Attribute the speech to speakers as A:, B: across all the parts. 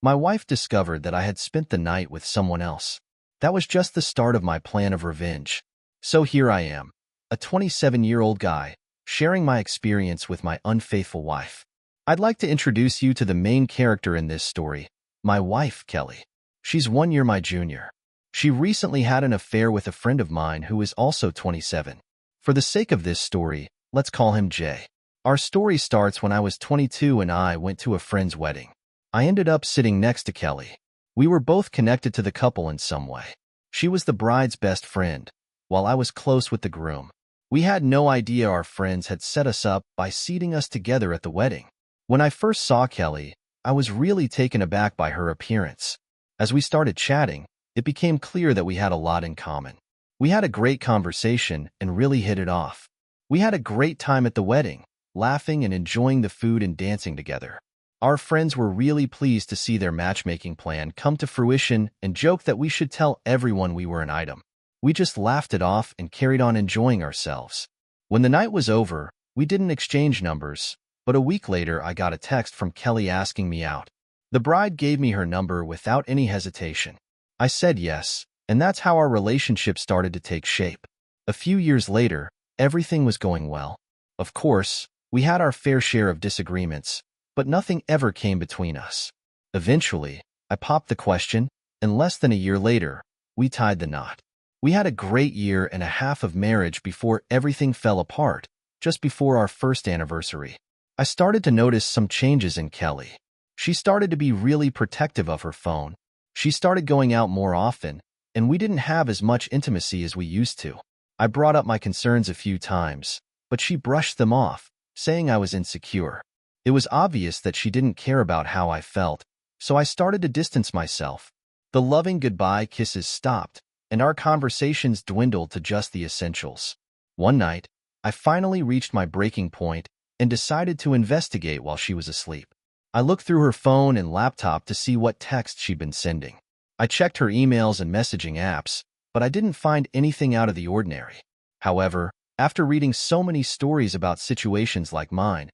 A: My wife discovered that I had spent the night with someone else. That was just the start of my plan of revenge. So here I am, a 27-year-old guy, sharing my experience with my unfaithful wife. I'd like to introduce you to the main character in this story, my wife, Kelly. She's 1 year my junior. She recently had an affair with a friend of mine who is also 27. For the sake of this story, let's call him Jay. Our story starts when I was 22 and I went to a friend's wedding. I ended up sitting next to Kelly. We were both connected to the couple in some way. She was the bride's best friend, while I was close with the groom. We had no idea our friends had set us up by seating us together at the wedding. When I first saw Kelly, I was really taken aback by her appearance. As we started chatting, it became clear that we had a lot in common. We had a great conversation and really hit it off. We had a great time at the wedding, laughing and enjoying the food and dancing together. Our friends were really pleased to see their matchmaking plan come to fruition and joked that we should tell everyone we were an item. We just laughed it off and carried on enjoying ourselves. When the night was over, we didn't exchange numbers, but a week later I got a text from Kelly asking me out. The bride gave me her number without any hesitation. I said yes, and that's how our relationship started to take shape. A few years later, everything was going well. Of course, we had our fair share of disagreements, but nothing ever came between us. Eventually, I popped the question, and less than a year later, we tied the knot. We had a great year and a half of marriage before everything fell apart, just before our first anniversary. I started to notice some changes in Kelly. She started to be really protective of her phone. She started going out more often, and we didn't have as much intimacy as we used to. I brought up my concerns a few times, but she brushed them off, saying I was insecure. It was obvious that she didn't care about how I felt, so I started to distance myself. The loving goodbye kisses stopped, and our conversations dwindled to just the essentials. One night, I finally reached my breaking point and decided to investigate while she was asleep. I looked through her phone and laptop to see what texts she'd been sending. I checked her emails and messaging apps, but I didn't find anything out of the ordinary. However, after reading so many stories about situations like mine,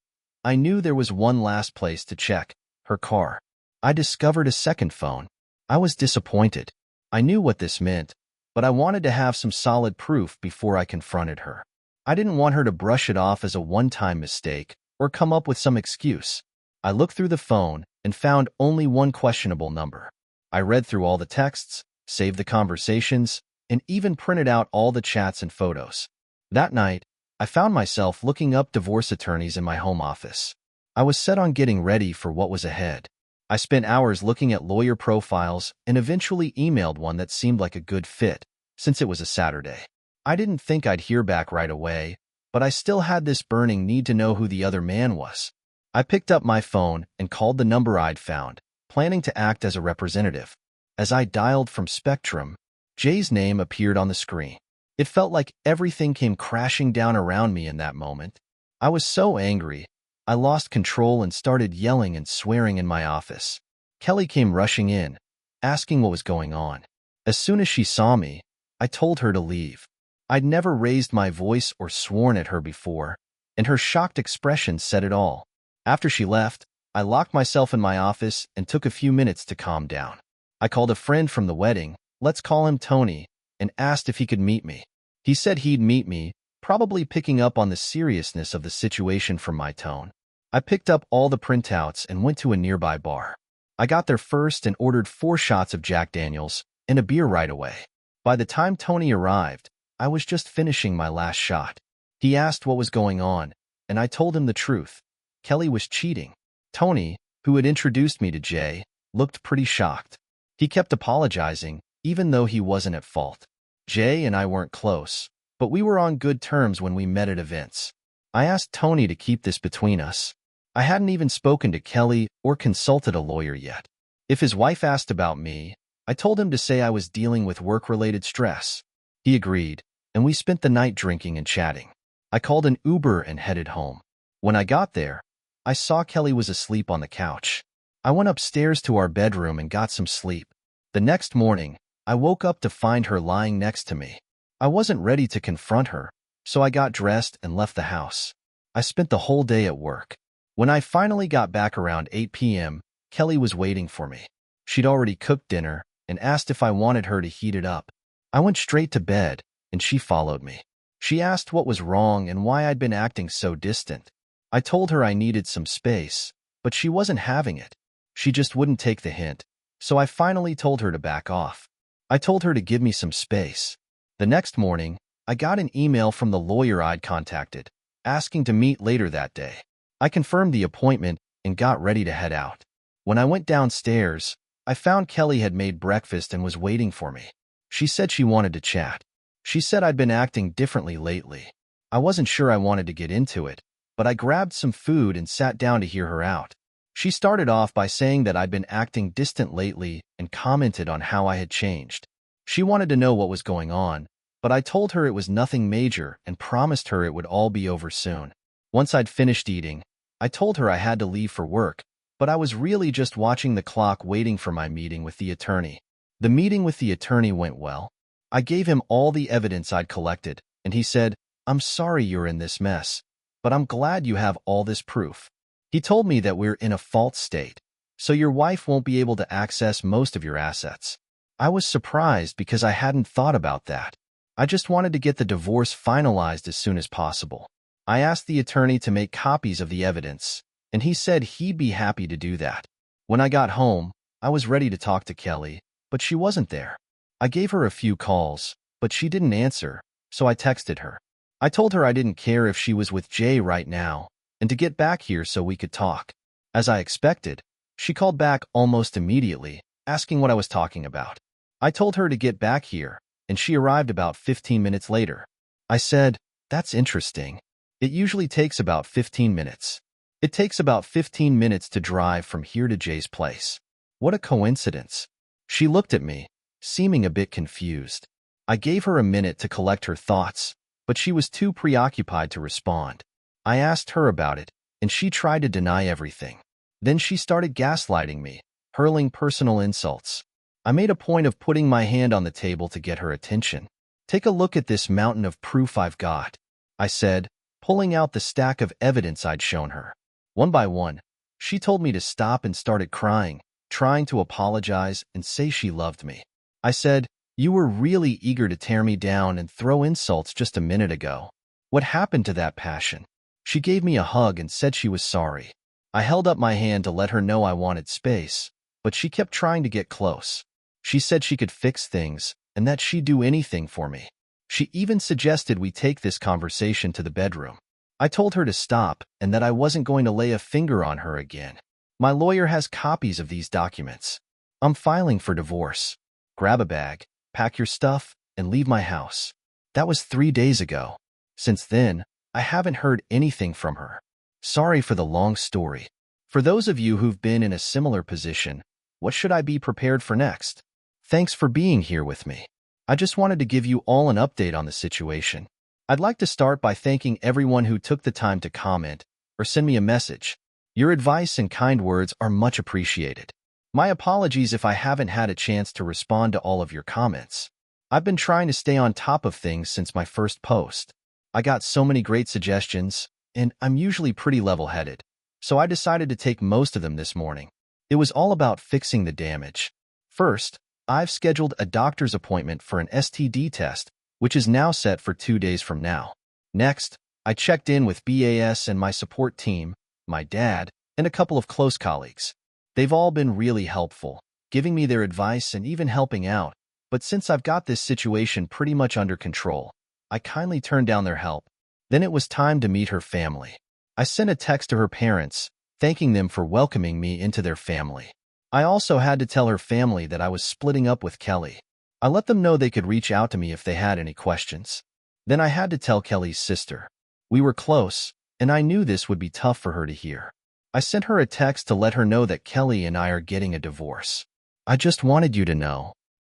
A: I knew there was one last place to check, her car. I discovered a second phone. I was disappointed. I knew what this meant, but I wanted to have some solid proof before I confronted her. I didn't want her to brush it off as a one-time mistake or come up with some excuse. I looked through the phone and found only one questionable number. I read through all the texts, saved the conversations, and even printed out all the chats and photos. That night, I found myself looking up divorce attorneys in my home office. I was set on getting ready for what was ahead. I spent hours looking at lawyer profiles and eventually emailed one that seemed like a good fit, since it was a Saturday. I didn't think I'd hear back right away, but I still had this burning need to know who the other man was. I picked up my phone and called the number I'd found, planning to act as a representative. As I dialed from Spectrum, Jay's name appeared on the screen. It felt like everything came crashing down around me in that moment. I was so angry, I lost control and started yelling and swearing in my office. Kelly came rushing in, asking what was going on. As soon as she saw me, I told her to leave. I'd never raised my voice or sworn at her before, and her shocked expression said it all. After she left, I locked myself in my office and took a few minutes to calm down. I called a friend from the wedding, let's call him Tony, and asked if he could meet me. He said he'd meet me, probably picking up on the seriousness of the situation from my tone. I picked up all the printouts and went to a nearby bar. I got there first and ordered 4 shots of Jack Daniels and a beer right away. By the time Tony arrived, I was just finishing my last shot. He asked what was going on, and I told him the truth. Kelly was cheating. Tony, who had introduced me to Jay, looked pretty shocked. He kept apologizing, even though he wasn't at fault. Jay and I weren't close, but we were on good terms when we met at events. I asked Tony to keep this between us. I hadn't even spoken to Kelly or consulted a lawyer yet. If his wife asked about me, I told him to say I was dealing with work-related stress. He agreed, and we spent the night drinking and chatting. I called an Uber and headed home. When I got there, I saw Kelly was asleep on the couch. I went upstairs to our bedroom and got some sleep. The next morning, I woke up to find her lying next to me. I wasn't ready to confront her, so I got dressed and left the house. I spent the whole day at work. When I finally got back around 8 p.m., Kelly was waiting for me. She'd already cooked dinner and asked if I wanted her to heat it up. I went straight to bed, and she followed me. She asked what was wrong and why I'd been acting so distant. I told her I needed some space, but she wasn't having it. She just wouldn't take the hint, so I finally told her to back off. I told her to give me some space. The next morning, I got an email from the lawyer I'd contacted, asking to meet later that day. I confirmed the appointment and got ready to head out. When I went downstairs, I found Kelly had made breakfast and was waiting for me. She said she wanted to chat. She said I'd been acting differently lately. I wasn't sure I wanted to get into it, but I grabbed some food and sat down to hear her out. She started off by saying that I'd been acting distant lately and commented on how I had changed. She wanted to know what was going on, but I told her it was nothing major and promised her it would all be over soon. Once I'd finished eating, I told her I had to leave for work, but I was really just watching the clock waiting for my meeting with the attorney. The meeting with the attorney went well. I gave him all the evidence I'd collected, and he said, "I'm sorry you're in this mess, but I'm glad you have all this proof." He told me that we're in a fault state, so your wife won't be able to access most of your assets. I was surprised because I hadn't thought about that. I just wanted to get the divorce finalized as soon as possible. I asked the attorney to make copies of the evidence, and he said he'd be happy to do that. When I got home, I was ready to talk to Kelly, but she wasn't there. I gave her a few calls, but she didn't answer, so I texted her. I told her I didn't care if she was with Jay right now, and to get back here so we could talk. As I expected, she called back almost immediately, asking what I was talking about. I told her to get back here, and she arrived about 15 minutes later. I said, "That's interesting. It usually takes about 15 minutes. It takes about 15 minutes to drive from here to Jay's place. What a coincidence." She looked at me, seeming a bit confused. I gave her a minute to collect her thoughts, but she was too preoccupied to respond. I asked her about it, and she tried to deny everything. Then she started gaslighting me, hurling personal insults. I made a point of putting my hand on the table to get her attention. "Take a look at this mountain of proof I've got," I said, pulling out the stack of evidence I'd shown her. One by one, she told me to stop and started crying, trying to apologize and say she loved me. I said, "You were really eager to tear me down and throw insults just a minute ago. What happened to that passion?" She gave me a hug and said she was sorry. I held up my hand to let her know I wanted space, but she kept trying to get close. She said she could fix things and that she'd do anything for me. She even suggested we take this conversation to the bedroom. I told her to stop and that I wasn't going to lay a finger on her again. My lawyer has copies of these documents. I'm filing for divorce. Grab a bag, pack your stuff, and leave my house. That was 3 days ago. Since then, I haven't heard anything from her. Sorry for the long story. For those of you who've been in a similar position, what should I be prepared for next? Thanks for being here with me. I just wanted to give you all an update on the situation. I'd like to start by thanking everyone who took the time to comment or send me a message. Your advice and kind words are much appreciated. My apologies if I haven't had a chance to respond to all of your comments. I've been trying to stay on top of things since my first post. I got so many great suggestions, and I'm usually pretty level-headed, so I decided to take most of them this morning. It was all about fixing the damage. First, I've scheduled a doctor's appointment for an STD test, which is now set for 2 days from now. Next, I checked in with BAS and my support team, my dad, and a couple of close colleagues. They've all been really helpful, giving me their advice and even helping out, but since I've got this situation pretty much under control, I kindly turned down their help. Then it was time to meet her family. I sent a text to her parents, thanking them for welcoming me into their family. I also had to tell her family that I was splitting up with Kelly. I let them know they could reach out to me if they had any questions. Then I had to tell Kelly's sister. We were close, and I knew this would be tough for her to hear. I sent her a text to let her know that Kelly and I are getting a divorce. "I just wanted you to know.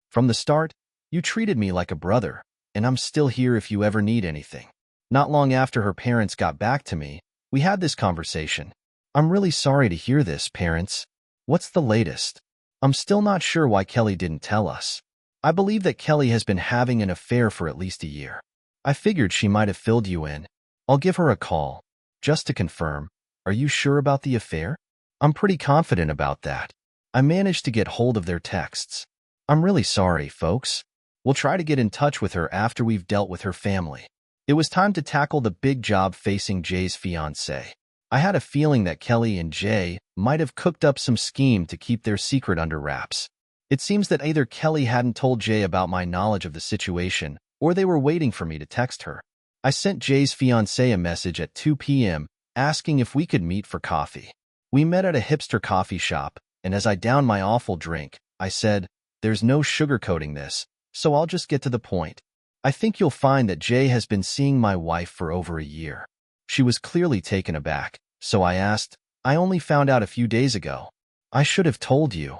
A: From the start, you treated me like a brother, and I'm still here if you ever need anything." Not long after her parents got back to me, we had this conversation. "I'm really sorry to hear this, parents. What's the latest?" I'm still not sure why Kelly didn't tell us. I believe that Kelly has been having an affair for at least a year. I figured she might have filled you in. I'll give her a call. Just to confirm, are you sure about the affair? I'm pretty confident about that. I managed to get hold of their texts. I'm really sorry, folks. We'll try to get in touch with her after we've dealt with her family. It was time to tackle the big job facing Jay's fiancé. I had a feeling that Kelly and Jay might have cooked up some scheme to keep their secret under wraps. It seems that either Kelly hadn't told Jay about my knowledge of the situation, or they were waiting for me to text her. I sent Jay's fiancé a message at 2 p.m. asking if we could meet for coffee. We met at a hipster coffee shop, and as I downed my awful drink, I said, "There's no sugarcoating this, so I'll just get to the point. I think you'll find that Jay has been seeing my wife for over a year." She was clearly taken aback, so I asked, "I only found out a few days ago." "I should have told you."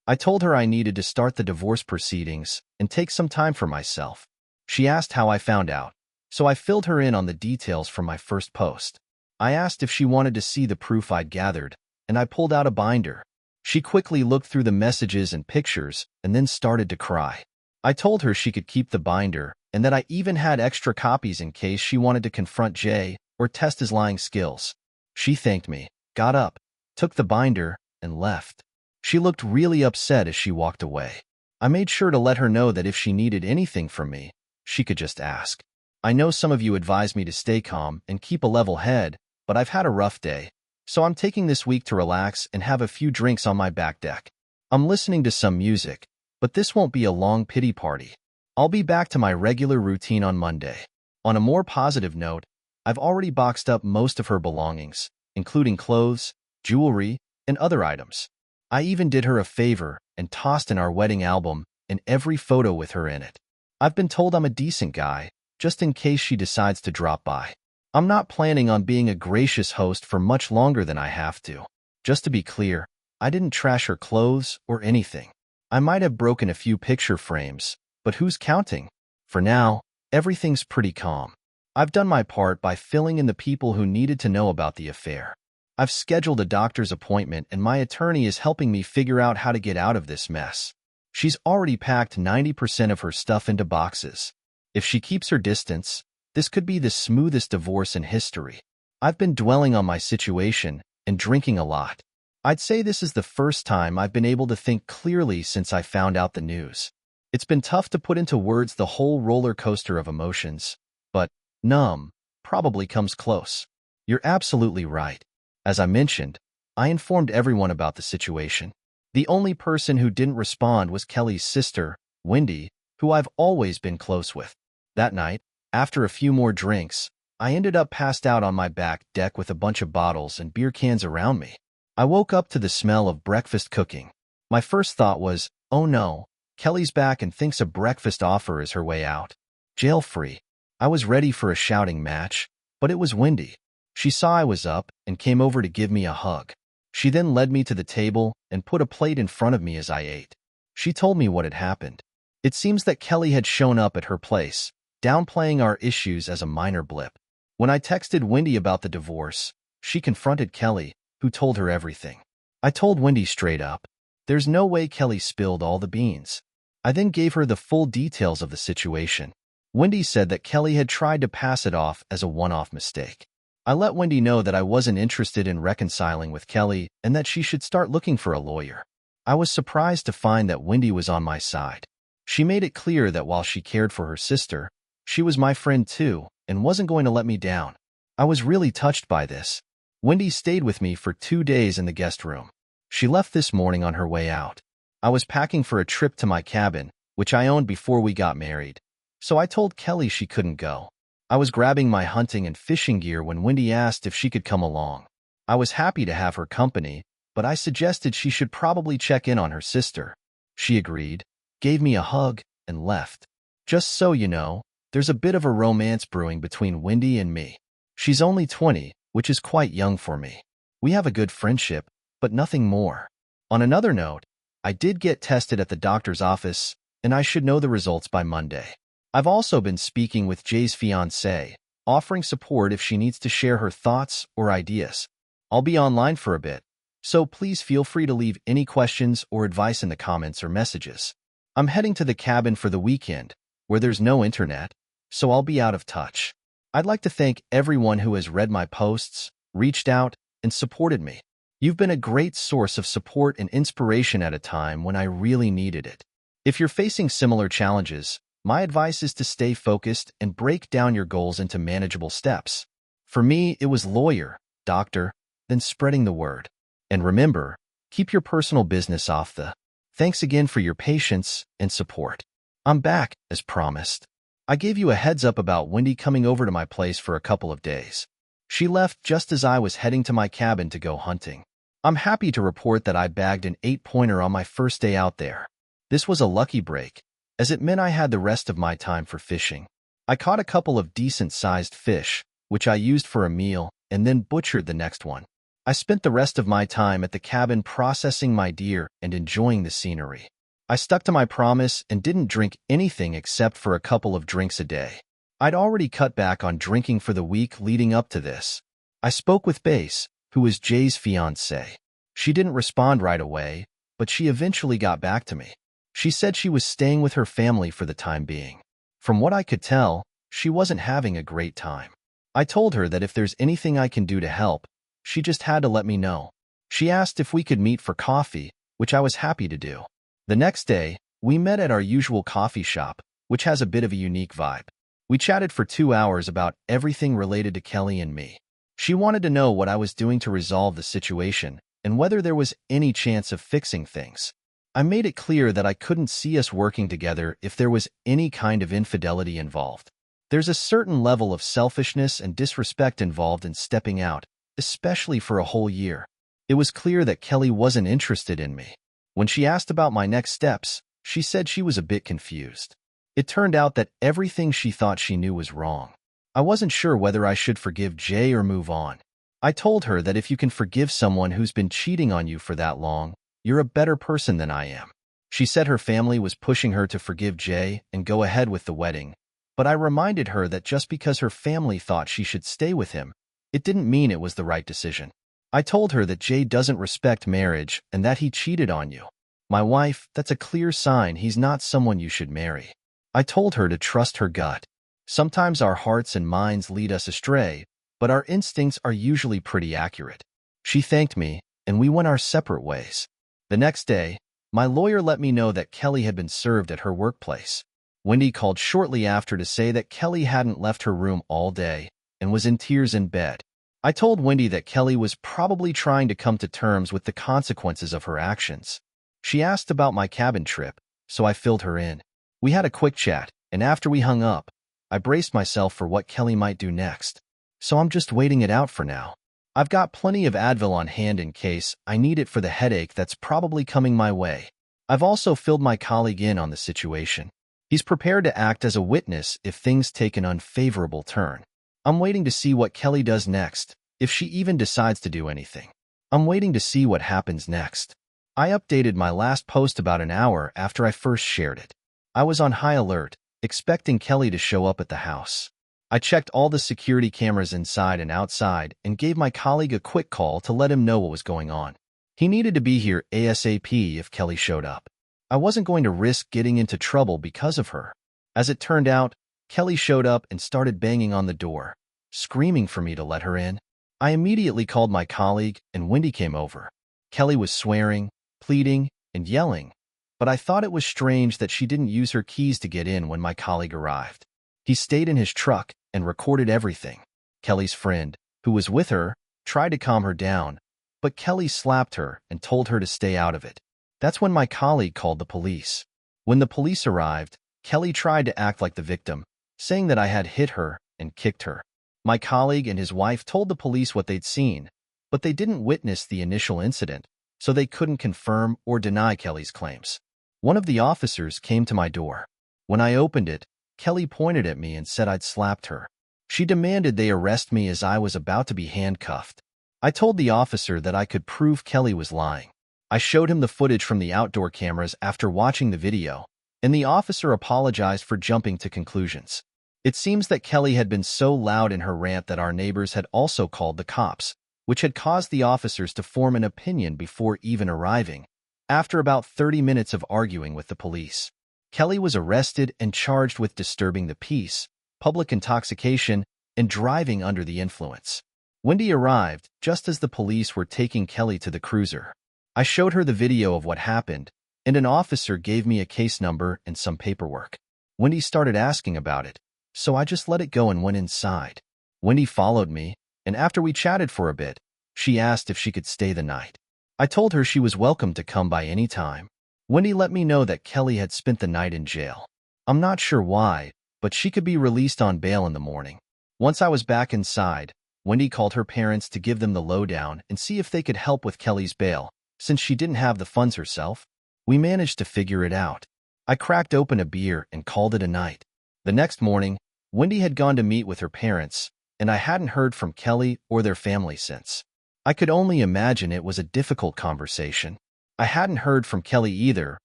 A: I told her I needed to start the divorce proceedings and take some time for myself. She asked how I found out, so I filled her in on the details from my first post. I asked if she wanted to see the proof I'd gathered, and I pulled out a binder. She quickly looked through the messages and pictures and then started to cry. I told her she could keep the binder and that I even had extra copies in case she wanted to confront Jay or test his lying skills. She thanked me, got up, took the binder, and left. She looked really upset as she walked away. I made sure to let her know that if she needed anything from me, she could just ask. I know some of you advise me to stay calm and keep a level head, but I've had a rough day, so I'm taking this week to relax and have a few drinks on my back deck. I'm listening to some music, but this won't be a long pity party. I'll be back to my regular routine on Monday. On a more positive note, I've already boxed up most of her belongings, including clothes, jewelry, and other items. I even did her a favor and tossed in our wedding album and every photo with her in it. I've been told I'm a decent guy, just in case she decides to drop by. I'm not planning on being a gracious host for much longer than I have to. Just to be clear, I didn't trash her clothes or anything. I might have broken a few picture frames, but who's counting? For now, everything's pretty calm. I've done my part by filling in the people who needed to know about the affair. I've scheduled a doctor's appointment and my attorney is helping me figure out how to get out of this mess. She's already packed 90% of her stuff into boxes. If she keeps her distance, this could be the smoothest divorce in history. I've been dwelling on my situation and drinking a lot. I'd say this is the first time I've been able to think clearly since I found out the news. It's been tough to put into words the whole roller coaster of emotions, but numb probably comes close. You're absolutely right. As I mentioned, I informed everyone about the situation. The only person who didn't respond was Kelly's sister, Wendy, who I've always been close with. That night, after a few more drinks, I ended up passed out on my back deck with a bunch of bottles and beer cans around me. I woke up to the smell of breakfast cooking. My first thought was, oh no, Kelly's back and thinks a breakfast offer is her way out. Jail-free. I was ready for a shouting match, but it was Wendy. She saw I was up and came over to give me a hug. She then led me to the table and put a plate in front of me as I ate. She told me what had happened. It seems that Kelly had shown up at her place, downplaying our issues as a minor blip. When I texted Wendy about the divorce, she confronted Kelly, who told her everything. I told Wendy straight up, there's no way Kelly spilled all the beans. I then gave her the full details of the situation. Wendy said that Kelly had tried to pass it off as a one-off mistake. I let Wendy know that I wasn't interested in reconciling with Kelly and that she should start looking for a lawyer. I was surprised to find that Wendy was on my side. She made it clear that while she cared for her sister, she was my friend too and wasn't going to let me down. I was really touched by this. Wendy stayed with me for 2 days in the guest room. She left this morning on her way out. I was packing for a trip to my cabin, which I owned before we got married, so I told Kelly she couldn't go. I was grabbing my hunting and fishing gear when Wendy asked if she could come along. I was happy to have her company, but I suggested she should probably check in on her sister. She agreed, gave me a hug, and left. Just so you know, there's a bit of a romance brewing between Wendy and me. She's only 20, which is quite young for me. We have a good friendship, but nothing more. On another note, I did get tested at the doctor's office, and I should know the results by Monday. I've also been speaking with Jay's fiancé, offering support if she needs to share her thoughts or ideas. I'll be online for a bit, so please feel free to leave any questions or advice in the comments or messages. I'm heading to the cabin for the weekend, where there's no internet, so I'll be out of touch. I'd like to thank everyone who has read my posts, reached out, and supported me. You've been a great source of support and inspiration at a time when I really needed it. If you're facing similar challenges, my advice is to stay focused and break down your goals into manageable steps. For me, it was lawyer, doctor, then spreading the word. And remember, keep your personal business off the. Thanks again for your patience and support. I'm back, as promised. I gave you a heads up about Wendy coming over to my place for a couple of days. She left just as I was heading to my cabin to go hunting. I'm happy to report that I bagged an 8-pointer on my first day out there. This was a lucky break, as it meant I had the rest of my time for fishing. I caught a couple of decent-sized fish, which I used for a meal, and then butchered the next one. I spent the rest of my time at the cabin processing my deer and enjoying the scenery. I stuck to my promise and didn't drink anything except for a couple of drinks a day. I'd already cut back on drinking for the week leading up to this. I spoke with Bass, who was Jay's fiancée. She didn't respond right away, but she eventually got back to me. She said she was staying with her family for the time being. From what I could tell, she wasn't having a great time. I told her that if there's anything I can do to help, she just had to let me know. She asked if we could meet for coffee, which I was happy to do. The next day, we met at our usual coffee shop, which has a bit of a unique vibe. We chatted for 2 hours about everything related to Kelly and me. She wanted to know what I was doing to resolve the situation and whether there was any chance of fixing things. I made it clear that I couldn't see us working together if there was any kind of infidelity involved. There's a certain level of selfishness and disrespect involved in stepping out, especially for a whole year. It was clear that Kelly wasn't interested in me. When she asked about my next steps, she said she was a bit confused. It turned out that everything she thought she knew was wrong. I wasn't sure whether I should forgive Jay or move on. I told her that if you can forgive someone who's been cheating on you for that long, you're a better person than I am. She said her family was pushing her to forgive Jay and go ahead with the wedding, but I reminded her that just because her family thought she should stay with him, it didn't mean it was the right decision. I told her that Jay doesn't respect marriage and that he cheated on you. My wife, that's a clear sign he's not someone you should marry. I told her to trust her gut. Sometimes our hearts and minds lead us astray, but our instincts are usually pretty accurate. She thanked me, and we went our separate ways. The next day, my lawyer let me know that Kelly had been served at her workplace. Wendy called shortly after to say that Kelly hadn't left her room all day and was in tears in bed. I told Wendy that Kelly was probably trying to come to terms with the consequences of her actions. She asked about my cabin trip, so I filled her in. We had a quick chat, and after we hung up, I braced myself for what Kelly might do next. So I'm just waiting it out for now. I've got plenty of Advil on hand in case I need it for the headache that's probably coming my way. I've also filled my colleague in on the situation. He's prepared to act as a witness if things take an unfavorable turn. I'm waiting to see what Kelly does next, if she even decides to do anything. I'm waiting to see what happens next. I updated my last post about an hour after I first shared it. I was on high alert, expecting Kelly to show up at the house. I checked all the security cameras inside and outside and gave my colleague a quick call to let him know what was going on. He needed to be here ASAP if Kelly showed up. I wasn't going to risk getting into trouble because of her. As it turned out, Kelly showed up and started banging on the door, screaming for me to let her in. I immediately called my colleague and Wendy came over. Kelly was swearing, pleading, and yelling, but I thought it was strange that she didn't use her keys to get in when my colleague arrived. He stayed in his truck and recorded everything. Kelly's friend, who was with her, tried to calm her down, but Kelly slapped her and told her to stay out of it. That's when my colleague called the police. When the police arrived, Kelly tried to act like the victim, saying that I had hit her and kicked her. My colleague and his wife told the police what they'd seen, but they didn't witness the initial incident, so they couldn't confirm or deny Kelly's claims. One of the officers came to my door. When I opened it, Kelly pointed at me and said I'd slapped her. She demanded they arrest me as I was about to be handcuffed. I told the officer that I could prove Kelly was lying. I showed him the footage from the outdoor cameras after watching the video, and the officer apologized for jumping to conclusions. It seems that Kelly had been so loud in her rant that our neighbors had also called the cops, which had caused the officers to form an opinion before even arriving. After about 30 minutes of arguing with the police, Kelly was arrested and charged with disturbing the peace, public intoxication, and driving under the influence. Wendy arrived just as the police were taking Kelly to the cruiser. I showed her the video of what happened, and an officer gave me a case number and some paperwork. Wendy started asking about it, so I just let it go and went inside. Wendy followed me, and after we chatted for a bit, she asked if she could stay the night. I told her she was welcome to come by any time. Wendy let me know that Kelly had spent the night in jail. I'm not sure why, but she could be released on bail in the morning. Once I was back inside, Wendy called her parents to give them the lowdown and see if they could help with Kelly's bail, since she didn't have the funds herself. We managed to figure it out. I cracked open a beer and called it a night. The next morning, Wendy had gone to meet with her parents, and I hadn't heard from Kelly or their family since. I could only imagine it was a difficult conversation. I hadn't heard from Kelly either,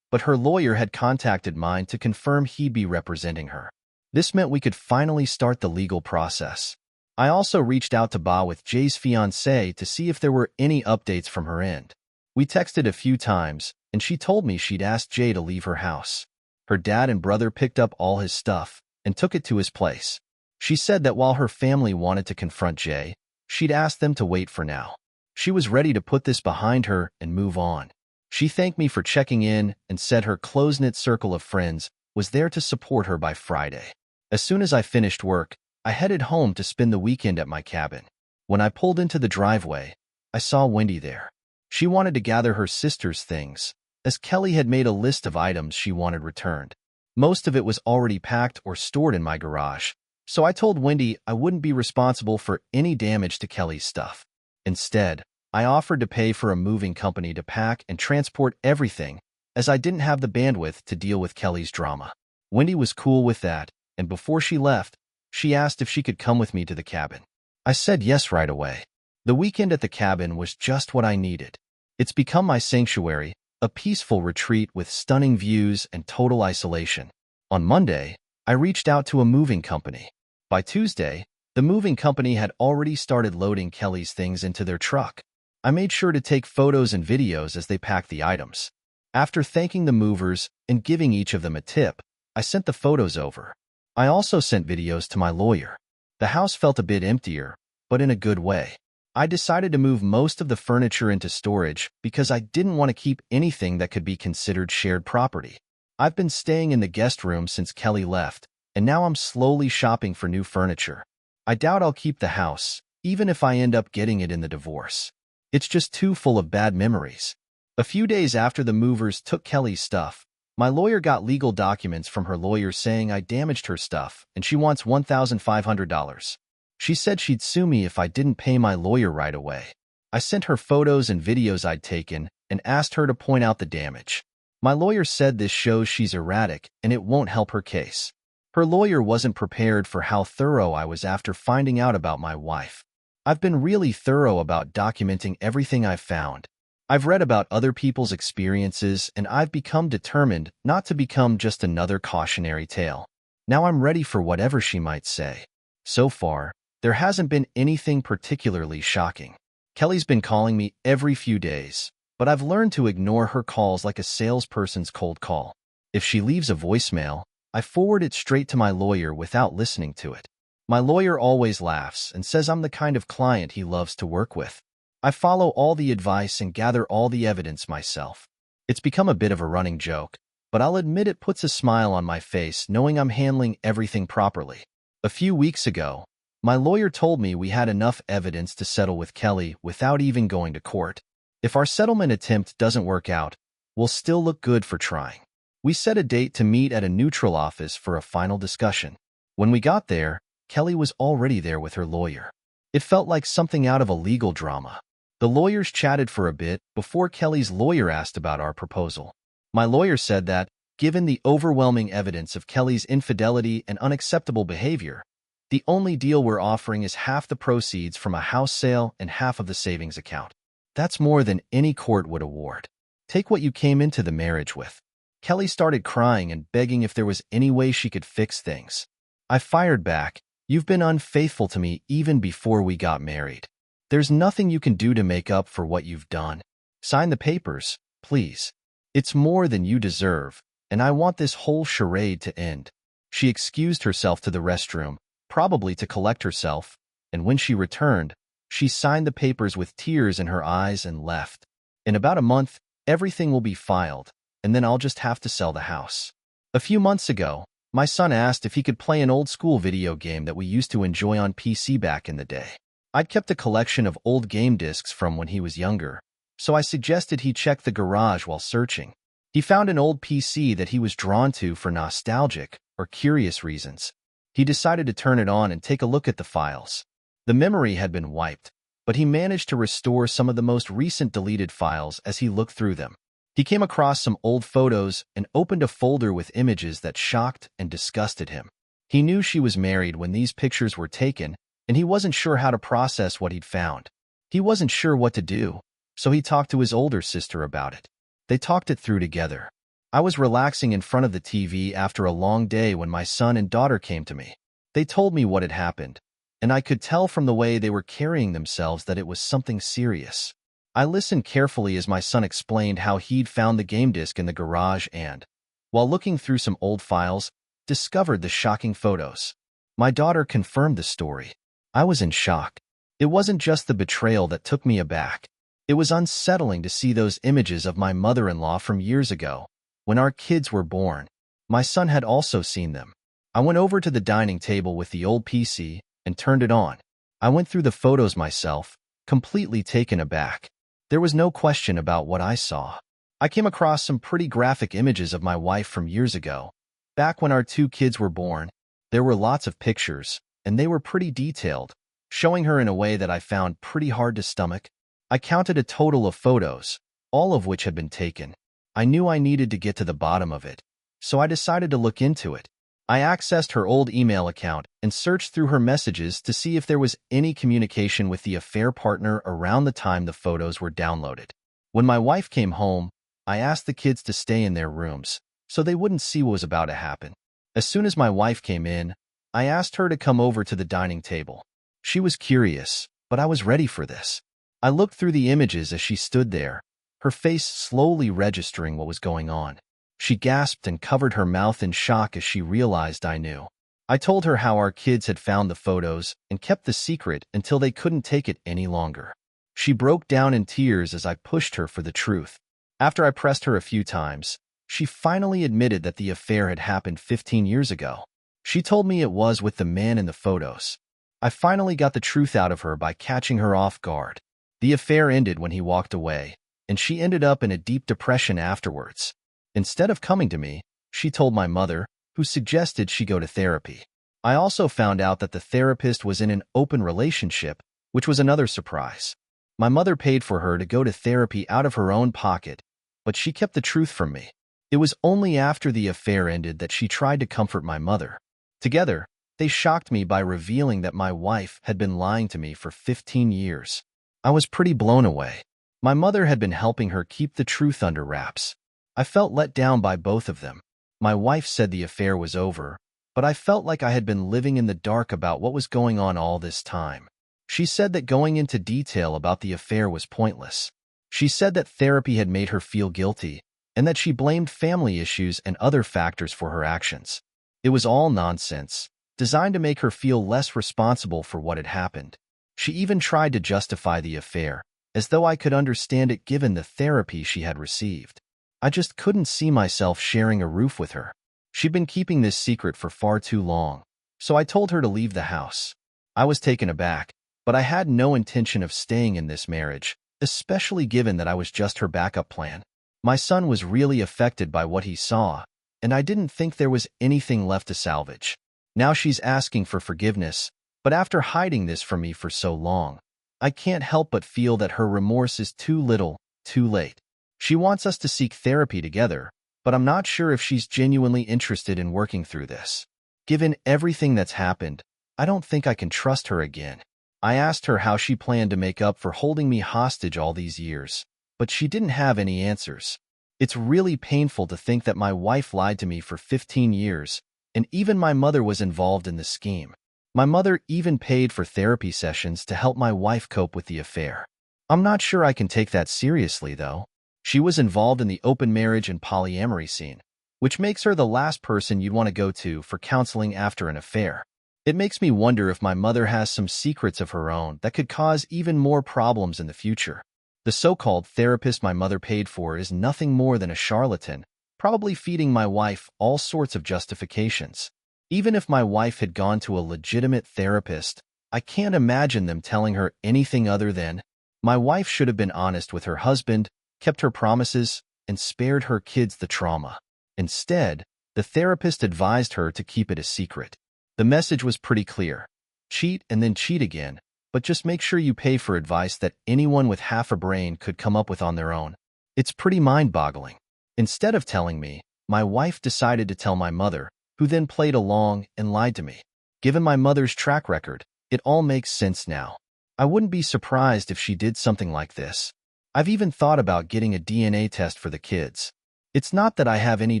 A: but her lawyer had contacted mine to confirm he'd be representing her. This meant we could finally start the legal process. I also reached out to Ba with Jay's fiancée to see if there were any updates from her end. We texted a few times, and she told me she'd asked Jay to leave her house. Her dad and brother picked up all his stuff and took it to his place. She said that while her family wanted to confront Jay, she'd asked them to wait for now. She was ready to put this behind her and move on. She thanked me for checking in and said her close-knit circle of friends was there to support her by Friday. As soon as I finished work, I headed home to spend the weekend at my cabin. When I pulled into the driveway, I saw Wendy there. She wanted to gather her sister's things, as Kelly had made a list of items she wanted returned. Most of it was already packed or stored in my garage, so I told Wendy I wouldn't be responsible for any damage to Kelly's stuff. Instead, I offered to pay for a moving company to pack and transport everything, as I didn't have the bandwidth to deal with Kelly's drama. Wendy was cool with that, and before she left, she asked if she could come with me to the cabin. I said yes right away. The weekend at the cabin was just what I needed. It's become my sanctuary, a peaceful retreat with stunning views and total isolation. On Monday, I reached out to a moving company. By Tuesday, the moving company had already started loading Kelly's things into their truck. I made sure to take photos and videos as they packed the items. After thanking the movers and giving each of them a tip, I sent the photos over. I also sent videos to my lawyer. The house felt a bit emptier, but in a good way. I decided to move most of the furniture into storage because I didn't want to keep anything that could be considered shared property. I've been staying in the guest room since Kelly left, and now I'm slowly shopping for new furniture. I doubt I'll keep the house, even if I end up getting it in the divorce. It's just too full of bad memories. A few days after the movers took Kelly's stuff, my lawyer got legal documents from her lawyer saying I damaged her stuff and she wants $1,500. She said she'd sue me if I didn't pay my lawyer right away. I sent her photos and videos I'd taken and asked her to point out the damage. My lawyer said this shows she's erratic and it won't help her case. Her lawyer wasn't prepared for how thorough I was after finding out about my wife. I've been really thorough about documenting everything I've found. I've read about other people's experiences, and I've become determined not to become just another cautionary tale. Now I'm ready for whatever she might say. So far, there hasn't been anything particularly shocking. Kelly's been calling me every few days, but I've learned to ignore her calls like a salesperson's cold call. If she leaves a voicemail, I forward it straight to my lawyer without listening to it. My lawyer always laughs and says I'm the kind of client he loves to work with. I follow all the advice and gather all the evidence myself. It's become a bit of a running joke, but I'll admit it puts a smile on my face knowing I'm handling everything properly. A few weeks ago, my lawyer told me we had enough evidence to settle with Kelly without even going to court. If our settlement attempt doesn't work out, we'll still look good for trying. We set a date to meet at a neutral office for a final discussion. When we got there, Kelly was already there with her lawyer. It felt like something out of a legal drama. The lawyers chatted for a bit before Kelly's lawyer asked about our proposal. My lawyer said that, given the overwhelming evidence of Kelly's infidelity and unacceptable behavior, the only deal we're offering is half the proceeds from a house sale and half of the savings account. That's more than any court would award. Take what you came into the marriage with. Kelly started crying and begging if there was any way she could fix things. I fired back, "You've been unfaithful to me even before we got married. There's nothing you can do to make up for what you've done. Sign the papers, please. It's more than you deserve, and I want this whole charade to end." She excused herself to the restroom, probably to collect herself, and when she returned, She signed the papers with tears in her eyes and left. In about a month, everything will be filed, and then I'll just have to sell the house. A few months ago, my son asked if he could play an old-school video game that we used to enjoy on PC back in the day. I'd kept a collection of old game discs from when he was younger, so I suggested he check the garage while searching. He found an old PC that he was drawn to for nostalgic or curious reasons. He decided to turn it on and take a look at the files. The memory had been wiped, but he managed to restore some of the most recent deleted files as he looked through them. He came across some old photos and opened a folder with images that shocked and disgusted him. He knew she was married when these pictures were taken, and he wasn't sure how to process what he'd found. He wasn't sure what to do, so he talked to his older sister about it. They talked it through together. I was relaxing in front of the TV after a long day when my son and daughter came to me. They told me what had happened, and I could tell from the way they were carrying themselves that it was something serious. I listened carefully as my son explained how he'd found the game disc in the garage and, while looking through some old files, discovered the shocking photos. My daughter confirmed the story. I was in shock. It wasn't just the betrayal that took me aback. It was unsettling to see those images of my mother-in-law from years ago, when our kids were born. My son had also seen them. I went over to the dining table with the old PC and turned it on. I went through the photos myself, completely taken aback. There was no question about what I saw. I came across some pretty graphic images of my wife from years ago. Back when our 2 kids were born, there were lots of pictures, and they were pretty detailed, showing her in a way that I found pretty hard to stomach. I counted a total of photos, all of which had been taken. I knew I needed to get to the bottom of it, so I decided to look into it. I accessed her old email account and searched through her messages to see if there was any communication with the affair partner around the time the photos were downloaded. When my wife came home, I asked the kids to stay in their rooms so they wouldn't see what was about to happen. As soon as my wife came in, I asked her to come over to the dining table. She was curious, but I was ready for this. I looked through the images as she stood there, her face slowly registering what was going on. She gasped and covered her mouth in shock as she realized I knew. I told her how our kids had found the photos and kept the secret until they couldn't take it any longer. She broke down in tears as I pushed her for the truth. After I pressed her a few times, she finally admitted that the affair had happened 15 years ago. She told me it was with the man in the photos. I finally got the truth out of her by catching her off guard. The affair ended when he walked away, and she ended up in a deep depression afterwards. Instead of coming to me, she told my mother, who suggested she go to therapy. I also found out that the therapist was in an open relationship, which was another surprise. My mother paid for her to go to therapy out of her own pocket, but she kept the truth from me. It was only after the affair ended that she tried to comfort my mother. Together, they shocked me by revealing that my wife had been lying to me for 15 years. I was pretty blown away. My mother had been helping her keep the truth under wraps. I felt let down by both of them. My wife said the affair was over, but I felt like I had been living in the dark about what was going on all this time. She said that going into detail about the affair was pointless. She said that therapy had made her feel guilty, and that she blamed family issues and other factors for her actions. It was all nonsense, designed to make her feel less responsible for what had happened. She even tried to justify the affair, as though I could understand it given the therapy she had received. I just couldn't see myself sharing a roof with her. She'd been keeping this secret for far too long, so I told her to leave the house. I was taken aback, but I had no intention of staying in this marriage, especially given that I was just her backup plan. My son was really affected by what he saw, and I didn't think there was anything left to salvage. Now she's asking for forgiveness, but after hiding this from me for so long, I can't help but feel that her remorse is too little, too late. She wants us to seek therapy together, but I'm not sure if she's genuinely interested in working through this. Given everything that's happened, I don't think I can trust her again. I asked her how she planned to make up for holding me hostage all these years, but she didn't have any answers. It's really painful to think that my wife lied to me for 15 years, and even my mother was involved in the scheme. My mother even paid for therapy sessions to help my wife cope with the affair. I'm not sure I can take that seriously, though. She was involved in the open marriage and polyamory scene, which makes her the last person you'd want to go to for counseling after an affair. It makes me wonder if my mother has some secrets of her own that could cause even more problems in the future. The so-called therapist my mother paid for is nothing more than a charlatan, probably feeding my wife all sorts of justifications. Even if my wife had gone to a legitimate therapist, I can't imagine them telling her anything other than, "My wife should have been honest with her husband, kept her promises, and spared her kids the trauma." Instead, the therapist advised her to keep it a secret. The message was pretty clear. Cheat and then cheat again, but just make sure you pay for advice that anyone with half a brain could come up with on their own. It's pretty mind-boggling. Instead of telling me, my wife decided to tell my mother, who then played along and lied to me. Given my mother's track record, it all makes sense now. I wouldn't be surprised if she did something like this. I've even thought about getting a DNA test for the kids. It's not that I have any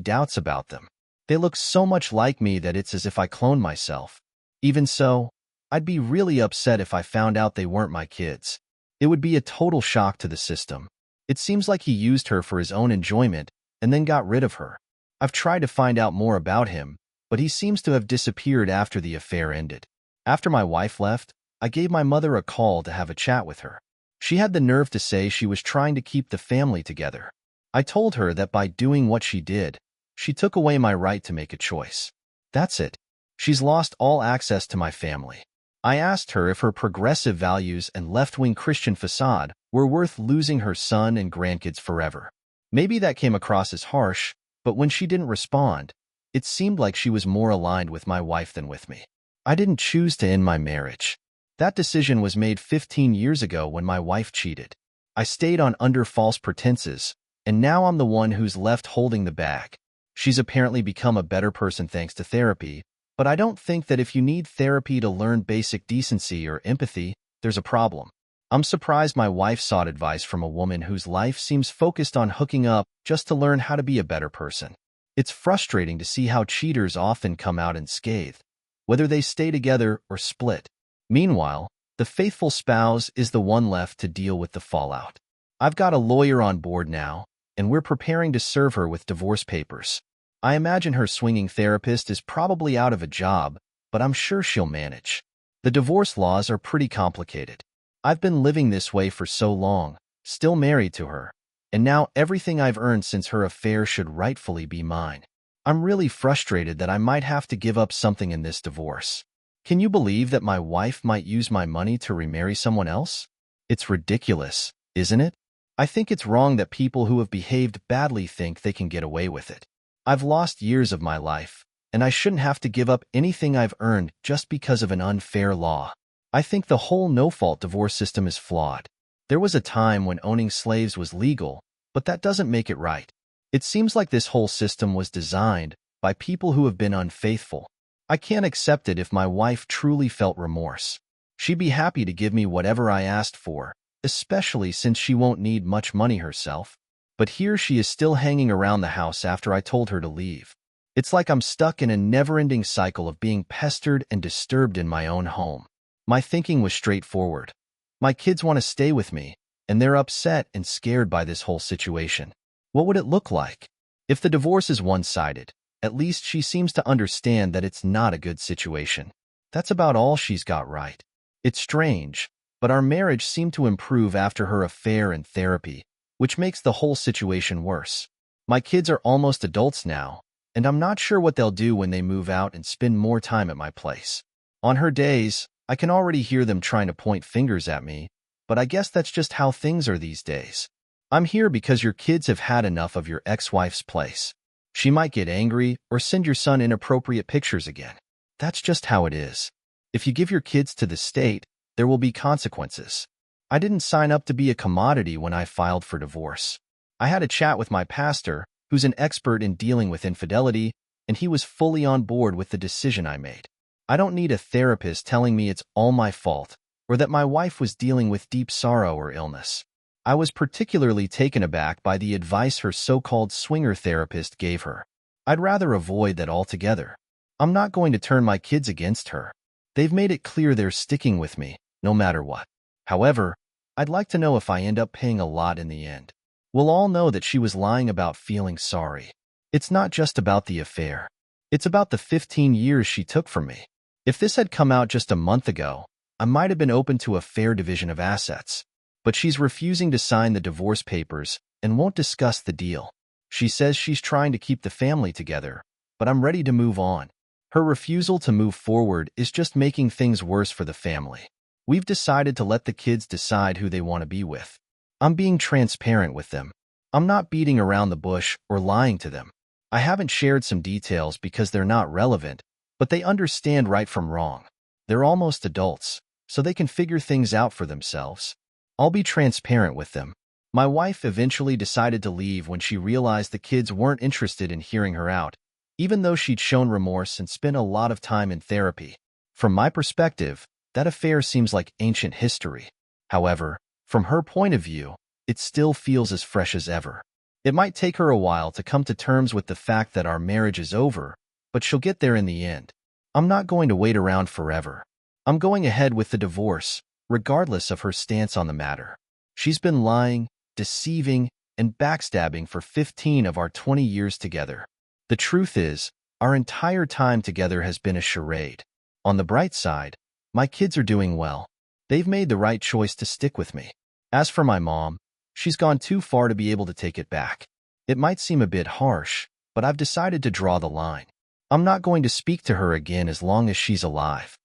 A: doubts about them. They look so much like me that it's as if I cloned myself. Even so, I'd be really upset if I found out they weren't my kids. It would be a total shock to the system. It seems like he used her for his own enjoyment and then got rid of her. I've tried to find out more about him, but he seems to have disappeared after the affair ended. After my wife left, I gave my mother a call to have a chat with her. She had the nerve to say she was trying to keep the family together. I told her that by doing what she did, she took away my right to make a choice. That's it. She's lost all access to my family. I asked her if her progressive values and left-wing Christian facade were worth losing her son and grandkids forever. Maybe that came across as harsh, but when she didn't respond, it seemed like she was more aligned with my wife than with me. I didn't choose to end my marriage. That decision was made 15 years ago when my wife cheated. I stayed on under false pretenses, and now I'm the one who's left holding the bag. She's apparently become a better person thanks to therapy, but I don't think that if you need therapy to learn basic decency or empathy, there's a problem. I'm surprised my wife sought advice from a woman whose life seems focused on hooking up just to learn how to be a better person. It's frustrating to see how cheaters often come out unscathed, whether they stay together or split. Meanwhile, the faithful spouse is the one left to deal with the fallout. I've got a lawyer on board now, and we're preparing to serve her with divorce papers. I imagine her swinging therapist is probably out of a job, but I'm sure she'll manage. The divorce laws are pretty complicated. I've been living this way for so long, still married to her, and now everything I've earned since her affair should rightfully be mine. I'm really frustrated that I might have to give up something in this divorce. Can you believe that my wife might use my money to remarry someone else? It's ridiculous, isn't it? I think it's wrong that people who have behaved badly think they can get away with it. I've lost years of my life, and I shouldn't have to give up anything I've earned just because of an unfair law. I think the whole no-fault divorce system is flawed. There was a time when owning slaves was legal, but that doesn't make it right. It seems like this whole system was designed by people who have been unfaithful. I can't accept it if my wife truly felt remorse. She'd be happy to give me whatever I asked for, especially since she won't need much money herself. But here she is still hanging around the house after I told her to leave. It's like I'm stuck in a never-ending cycle of being pestered and disturbed in my own home. My thinking was straightforward. My kids want to stay with me, and they're upset and scared by this whole situation. What would it look like? If the divorce is one-sided, at least she seems to understand that it's not a good situation. That's about all she's got right. It's strange, but our marriage seemed to improve after her affair and therapy, which makes the whole situation worse. My kids are almost adults now, and I'm not sure what they'll do when they move out and spend more time at my place. On her days, I can already hear them trying to point fingers at me, but I guess that's just how things are these days. I'm here because your kids have had enough of your ex-wife's place. She might get angry or send your son inappropriate pictures again. That's just how it is. If you give your kids to the state, there will be consequences. I didn't sign up to be a commodity when I filed for divorce. I had a chat with my pastor, who's an expert in dealing with infidelity, and he was fully on board with the decision I made. I don't need a therapist telling me it's all my fault or that my wife was dealing with deep sorrow or illness. I was particularly taken aback by the advice her so-called swinger therapist gave her. I'd rather avoid that altogether. I'm not going to turn my kids against her. They've made it clear they're sticking with me, no matter what. However, I'd like to know if I end up paying a lot in the end. We'll all know that she was lying about feeling sorry. It's not just about the affair. It's about the 15 years she took from me. If this had come out just a month ago, I might have been open to a fair division of assets. But she's refusing to sign the divorce papers and won't discuss the deal. She says she's trying to keep the family together, but I'm ready to move on. Her refusal to move forward is just making things worse for the family. We've decided to let the kids decide who they want to be with. I'm being transparent with them. I'm not beating around the bush or lying to them. I haven't shared some details because they're not relevant, but they understand right from wrong. They're almost adults, so they can figure things out for themselves. I'll be transparent with them. My wife eventually decided to leave when she realized the kids weren't interested in hearing her out, even though she'd shown remorse and spent a lot of time in therapy. From my perspective, that affair seems like ancient history. However, from her point of view, it still feels as fresh as ever. It might take her a while to come to terms with the fact that our marriage is over, but she'll get there in the end. I'm not going to wait around forever. I'm going ahead with the divorce, regardless of her stance on the matter. She's been lying, deceiving, and backstabbing for 15 of our 20 years together. The truth is, our entire time together has been a charade. On the bright side, my kids are doing well. They've made the right choice to stick with me. As for my mom, she's gone too far to be able to take it back. It might seem a bit harsh, but I've decided to draw the line. I'm not going to speak to her again as long as she's alive.